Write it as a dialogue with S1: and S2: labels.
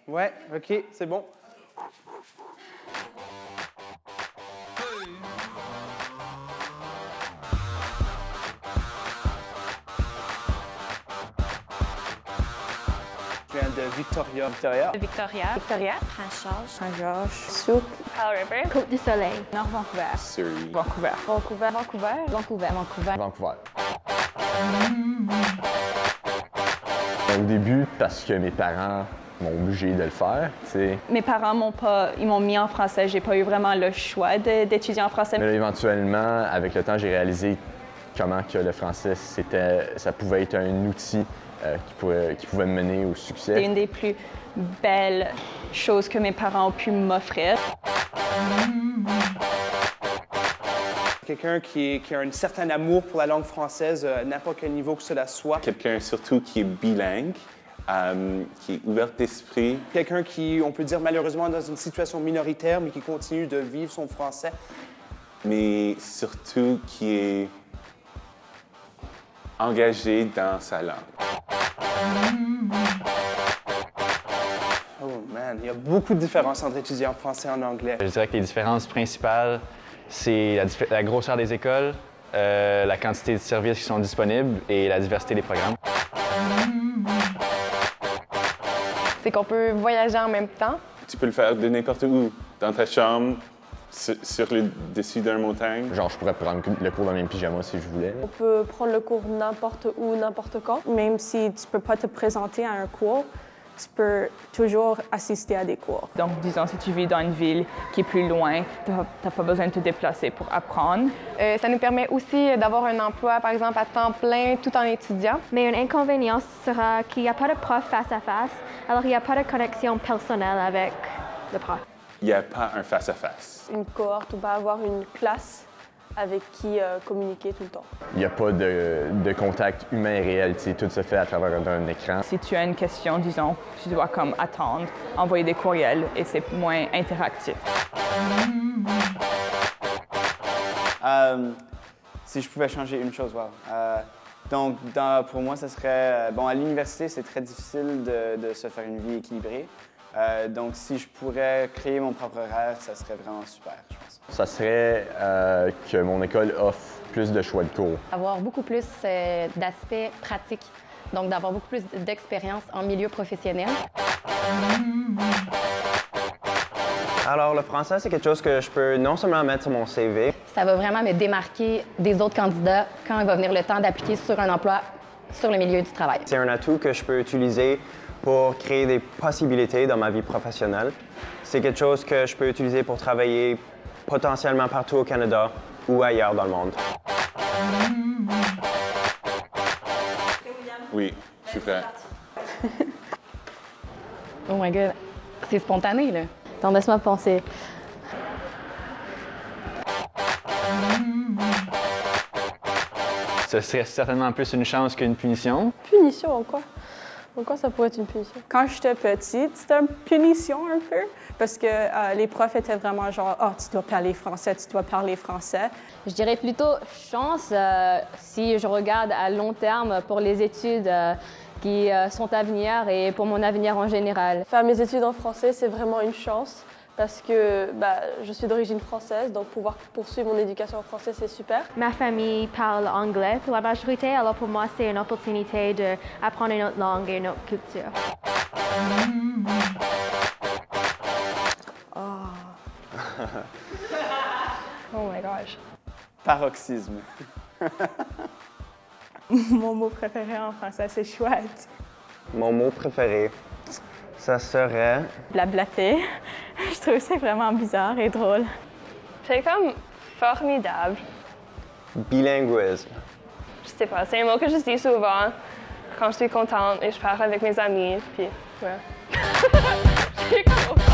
S1: Ouais, OK, c'est bon. Je viens de Victoria.
S2: Victoria.
S3: Victoria.
S2: Prince-Georges.
S3: Saint-Georges. Souk.
S2: Pearl River.
S3: Côte-du-Soleil.
S2: Nord Vancouver.
S4: Surrey.
S2: Vancouver.
S3: Vancouver.
S2: Vancouver.
S4: Vancouver. Au début, parce que mes parents m'ont obligé de le faire, tu sais.
S2: Mes parents m'ont mis en français. J'ai pas eu vraiment le choix d'étudier en français.
S4: Mais là, éventuellement, avec le temps, j'ai réalisé comment que le français, ça pouvait être un outil qui pouvait me mener au succès.
S2: C'est une des plus belles choses que mes parents ont pu m'offrir.
S1: Quelqu'un qui a un certain amour pour la langue française, à n'importe quel niveau que cela soit.
S5: Quelqu'un surtout qui est bilingue, qui est ouvert d'esprit.
S1: Quelqu'un qui, on peut dire malheureusement, dans une situation minoritaire, mais qui continue de vivre son français.
S5: Mais surtout qui est engagé dans sa langue.
S1: Oh man, il y a beaucoup de différences entre étudier en français et en anglais.
S6: Je dirais que les différences principales, c'est la grosseur des écoles, la quantité de services qui sont disponibles et la diversité des programmes.
S3: C'est qu'on peut voyager en même temps.
S5: Tu peux le faire de n'importe où, dans ta chambre, sur le dessus d'une montagne.
S4: Genre, je pourrais prendre le cours dans mes pyjamas si je voulais.
S7: On peut prendre le cours n'importe où, n'importe quand. Même si tu peux pas te présenter à un cours, tu peux toujours assister à des cours.
S2: Donc, disons, si tu vis dans une ville qui est plus loin, tu n'as pas besoin de te déplacer pour apprendre.
S3: Ça nous permet aussi d'avoir un emploi, par exemple, à temps plein, tout en étudiant.
S8: Mais un inconvénient sera qu'il n'y a pas de prof face à face, alors il n'y a pas de connexion personnelle avec le prof.
S5: Il n'y a pas un face-à-face.
S7: Une cohorte, on va avoir une classe avec qui communiquer tout le temps.
S4: Il n'y a pas de contact humain et réel, tu sais, tout se fait à travers un écran.
S2: Si tu as une question, disons, tu dois comme attendre, envoyer des courriels et c'est moins interactif.
S1: Si je pouvais changer une chose, wow. Donc, pour moi, ça serait... bon, à l'université, c'est très difficile de se faire une vie équilibrée. Donc, si je pourrais créer mon propre horaire, ça serait vraiment super, je pense.
S4: Ça serait que mon école offre plus de choix de cours.
S9: Avoir beaucoup plus d'aspects pratiques, donc d'avoir beaucoup plus d'expérience en milieu professionnel.
S10: Alors, le français, c'est quelque chose que je peux non seulement mettre sur mon CV.
S9: Ça va vraiment me démarquer des autres candidats quand il va venir le temps d'appliquer sur un emploi sur le milieu du travail.
S10: C'est un atout que je peux utiliser pour créer des possibilités dans ma vie professionnelle. C'est quelque chose que je peux utiliser pour travailler potentiellement partout au Canada ou ailleurs dans le monde.
S5: Oui, je suis prêt.
S9: Oh my God, c'est spontané, là.
S8: Attends, laisse-moi penser.
S6: Ce serait certainement plus une chance qu'une punition.
S7: Punition en quoi? En quoi ça pourrait être une punition? Quand j'étais petite, c'était une punition un peu, parce que les profs étaient vraiment genre « Ah, tu dois parler français, tu dois parler français ».
S8: Je dirais plutôt chance si je regarde à long terme pour les études qui sont à venir et pour mon avenir en général.
S7: Faire mes études en français, c'est vraiment une chance, parce que je suis d'origine française, donc pouvoir poursuivre mon éducation en français, c'est super.
S8: Ma famille parle anglais pour la majorité, alors pour moi, c'est une opportunité d'apprendre une autre langue et une autre culture.
S2: Oh my gosh.
S1: Paroxysme.
S2: Mon mot préféré en français, c'est chouette.
S10: Mon mot préféré, ça serait...
S2: Blablater. Je trouve que c'est vraiment bizarre et drôle.
S3: C'est comme formidable.
S10: Bilinguisme.
S3: Je sais pas, c'est un mot que je dis souvent quand je suis contente et je parle avec mes amis, puis ouais. C'est cool.